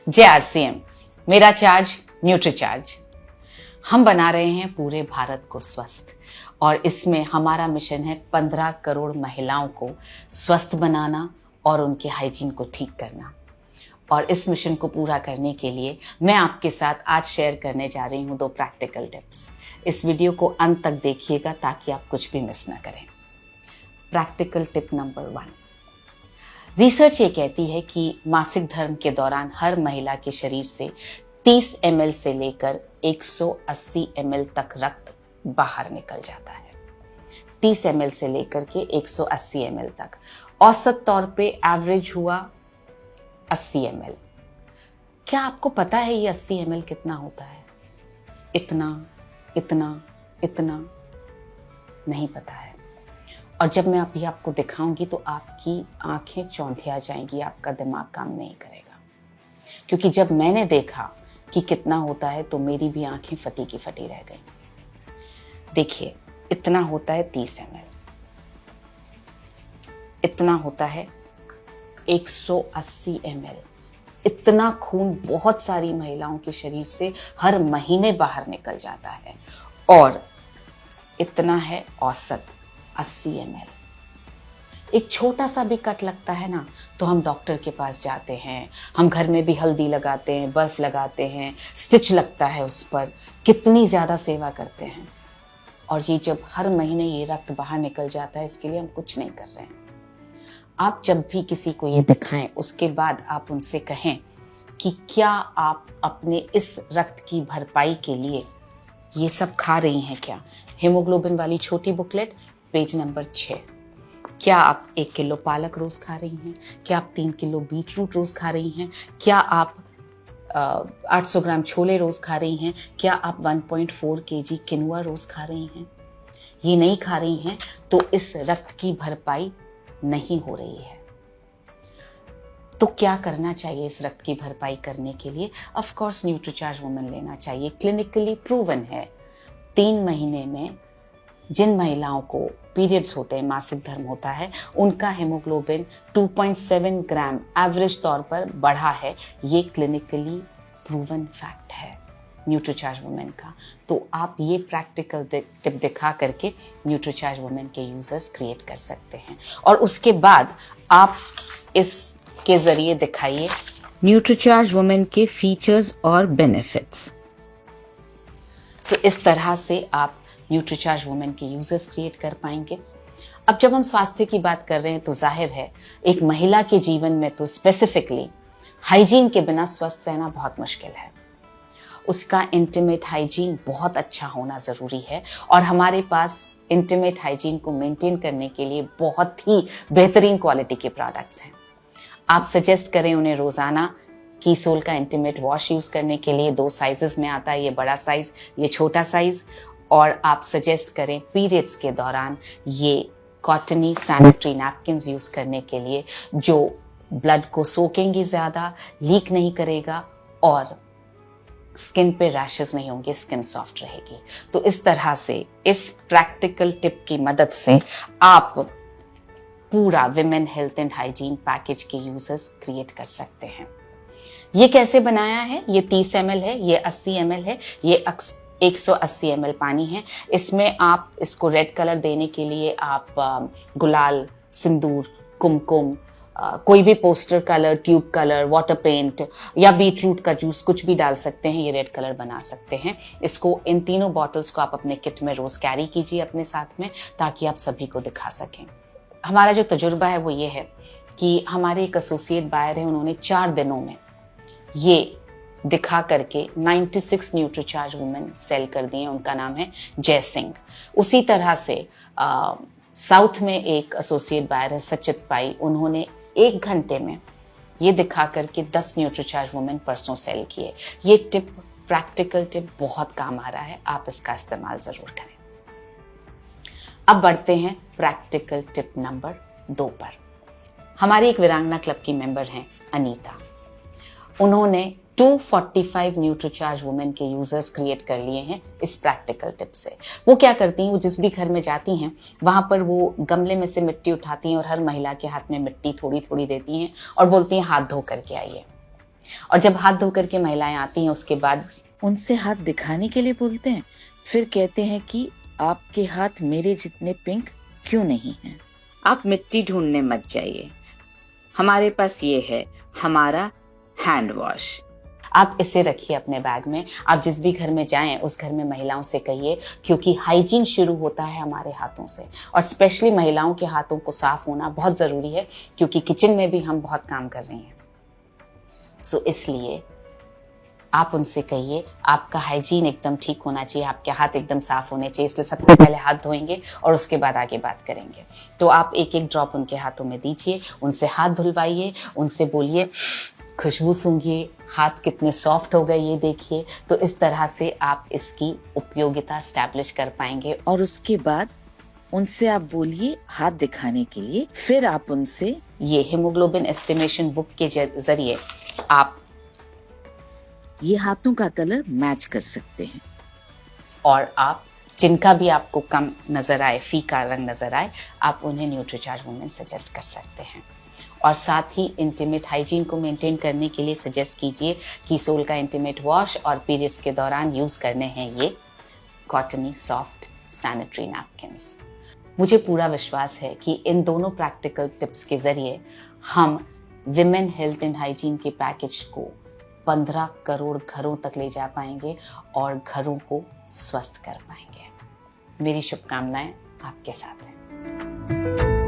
जय आरसीएम। मेरा charge Nutricharge. हम बना रहे हैं पूरे भारत को स्वस्थ और इसमें हमारा मिशन है 15 करोड़ महिलाओं को स्वस्थ बनाना और उनके हाइजीन को ठीक करना। और इस मिशन को पूरा करने के लिए मैं आपके साथ आज शेयर करने जा रही हूँ 2 प्रैक्टिकल टिप्स। इस वीडियो को अंत तक देखिएगा ताकि आप कुछ भी मिस ना करें। Practical tip number 1। रिसर्च ये कहती है कि मासिक धर्म के दौरान हर महिला के शरीर से 30 ml से लेकर 180 ml तक रक्त बाहर निकल जाता है। 30 ml से लेकर के 180 ml तक। औसत तौर पे एवरेज हुआ 80 ml। क्या आपको पता है ये 80 ml कितना होता है? इतना इतना इतना नहीं पता है। और जब मैं अभी आपको दिखाऊंगी तो आपकी आंखें चौंधिया जाएंगी, आपका दिमाग काम नहीं करेगा। क्योंकि जब मैंने देखा कि कितना होता है तो मेरी भी आंखें फटी की फटी रह गई। देखिए, इतना होता है 30 ml, इतना होता है 180 ml। इतना खून बहुत सारी महिलाओं के शरीर से हर महीने बाहर निकल जाता है। और इतना है औसत 80 ml। एक छोटा सा भी कट लगता है ना तो हम डॉक्टर के पास जाते हैं, हम घर में भी हल्दी लगाते हैं, बर्फ लगाते हैं, स्टिच लगता है उस पर, कितनी ज़्यादा सेवा करते हैं। और ये जब हर महीने ये रक्त बाहर निकल जाता है, इसके लिए हम कुछ नहीं कर रहे हैं। आप जब भी किसी को ये दिखाएं उसके बाद आप उनसे कहें कि क्या आप अपने इस रक्त की भरपाई के लिए ये सब खा रही हैं क्या? हीमोग्लोबिन वाली छोटी बुकलेट, पेज नंबर 6। क्या आप 1 किलो पालक रोज खा रही हैं? क्या आप 3 किलो बीट रूट रोज खा रही हैं? क्या आप 800 ग्राम छोले रोज खा रही हैं? क्या आप 1.4 kg किनुआ रोज खा रही हैं? ये नहीं खा रही हैं तो इस रक्त की भरपाई नहीं हो रही है। तो क्या करना चाहिए इस रक्त की भरपाई करने के लिए? ऑफ कोर्स न्यूट्रीचार्ज वुमेन लेना चाहिए। क्लिनिकली प्रूवन है। 3 महीने में जिन महिलाओं को पीरियड्स होते हैं, मासिक धर्म होता है, उनका हेमोग्लोबिन 2.7 ग्राम एवरेज तौर पर बढ़ा है। ये क्लिनिकली प्रूवन फैक्ट है न्यूट्रीचार्ज वुमेन का। तो आप ये प्रैक्टिकल टिप दिखा करके न्यूट्रीचार्ज वुमेन के यूजर्स क्रिएट कर सकते हैं। और उसके बाद आप इसके जरिए दिखाइए न्यूट्रीचार्ज वुमेन के फीचर्स और बेनिफिट्स। सो इस तरह से आप न्यूट्रीचार्ज वुमेन के यूजर्स क्रिएट कर पाएंगे। अब जब हम स्वास्थ्य की बात कर रहे हैं तो जाहिर है एक महिला के जीवन में तो स्पेसिफिकली हाइजीन के बिना स्वस्थ रहना बहुत मुश्किल है। उसका इंटीमेट हाइजीन बहुत अच्छा होना ज़रूरी है और हमारे पास इंटीमेट हाइजीन को मेंटेन करने के लिए बहुत ही बेहतरीन क्वालिटी के प्रोडक्ट्स हैं। आप सजेस्ट करें उन्हें रोज़ाना कीसोल का इंटीमेट वॉश यूज़ करने के लिए। 2 साइजेस में आता है, ये बड़ा साइज़, ये छोटा साइज़। और आप सजेस्ट करें पीरियड्स के दौरान ये कॉटनी सैनिटरी नैपकिन्स यूज़ करने के लिए, जो ब्लड को सोखेंगे ज़्यादा, लीक नहीं करेगा और स्किन पे रैशेस नहीं होंगे, स्किन सॉफ्ट रहेगी। तो इस तरह से इस प्रैक्टिकल टिप की मदद से आप पूरा women health and hygiene package के यूजर्स क्रिएट कर सकते हैं। ये कैसे बनाया है? ये 30 ml है, ये 80 ml है, ये 180 ml पानी है। इसमें आप इसको रेड कलर देने के लिए आप गुलाल, सिंदूर, कुमकुम, कोई भी poster colour, tube colour, water paint या बीटरूट का जूस कुछ भी डाल सकते हैं। ये रेड कलर बना सकते हैं। इसको, इन तीनों बॉटल्स को आप अपने किट में रोज कैरी कीजिए अपने साथ में, ताकि आप सभी को दिखा सकें। हमारा जो तजुर्बा है वो ये है कि हमारे एक एसोसिएट बायर हैं, उन्होंने 4 दिनों में ये दिखा करके 96 न्यूट्रीचार्ज वुमेन सेल कर दिए। उनका नाम है जय सिंह। उसी तरह से साउथ में एक एसोसिएट बायर है सचित पाई, उन्होंने 1 घंटे में ये दिखा करके 10 न्यूट्रीचार्ज वुमेन परसों सेल किए। ये टिप, प्रैक्टिकल टिप बहुत काम आ रहा है, आप इसका इस्तेमाल ज़रूर करें। अब बढ़ते हैं प्रैक्टिकल टिप नंबर 2 पर। हमारी एक वीरांगना क्लब की मेंबर हैं अनीता। उन्होंने 245 न्यूट्रीचार्ज वुमेन के यूजर्स क्रिएट कर लिए हैं इस प्रैक्टिकल टिप से। वो क्या करती हैं, वो जिस भी घर में जाती हैं वहाँ पर वो गमले में से मिट्टी उठाती हैं और हर महिला के हाथ में मिट्टी थोड़ी थोड़ी देती हैं और बोलती हैं हाथ धो करके आइए। और जब हाथ धो करके महिलाएं आती हैं उसके बाद उनसे हाथ दिखाने के लिए बोलते हैं, फिर कहते हैं कि आपके हाथ मेरे जितने पिंक क्यों नहीं हैं। आप मिट्टी ढूंढने मत जाइए, हमारे पास ये है हमारा हैंड वॉश। आप इसे रखिए अपने बैग में। आप जिस भी घर में जाएं उस घर में महिलाओं से कहिए, क्योंकि हाइजीन शुरू होता है हमारे हाथों से, और स्पेशली महिलाओं के हाथों को साफ होना बहुत ज़रूरी है, क्योंकि किचन में भी हम बहुत काम कर रही हैं। सो इसलिए आप उनसे कहिए आपका हाइजीन एकदम ठीक होना चाहिए, आपके हाथ एकदम साफ होने चाहिए, इसलिए सबसे पहले हाथ धोएंगे और उसके बाद आगे बात करेंगे। तो आप एक एक ड्रॉप उनके हाथों में दीजिए, उनसे हाथ धुलवाइए, उनसे बोलिए खुशबू सूंघिए, हाथ कितने सॉफ्ट हो गए ये देखिए। तो इस तरह से आप इसकी उपयोगिता स्टैब्लिश कर पाएंगे। और उसके बाद उनसे आप बोलिए हाथ दिखाने के लिए, फिर आप उनसे ये हीमोग्लोबिन एस्टिमेशन बुक के जरिए आप ये हाथों का कलर मैच कर सकते हैं। और आप जिनका भी आपको कम नज़र आए, फीका रंग नज़र आए, आप उन्हें न्यूट्रीचार्ज वुमेन सजेस्ट कर सकते हैं। और साथ ही इंटीमेट हाइजीन को मेंटेन करने के लिए सजेस्ट कीजिए कि सोल का इंटीमेट वॉश और पीरियड्स के दौरान यूज़ करने हैं ये कॉटनी सॉफ्ट सैनिटरी नैपकिन्स। मुझे पूरा विश्वास है कि इन दोनों प्रैक्टिकल टिप्स के ज़रिए हम विमेन हेल्थ एंड हाइजीन के पैकेज को 15 करोड़ घरों तक ले जा पाएंगे और घरों को स्वस्थ कर पाएंगे। मेरी शुभकामनाएं आपके साथ हैं।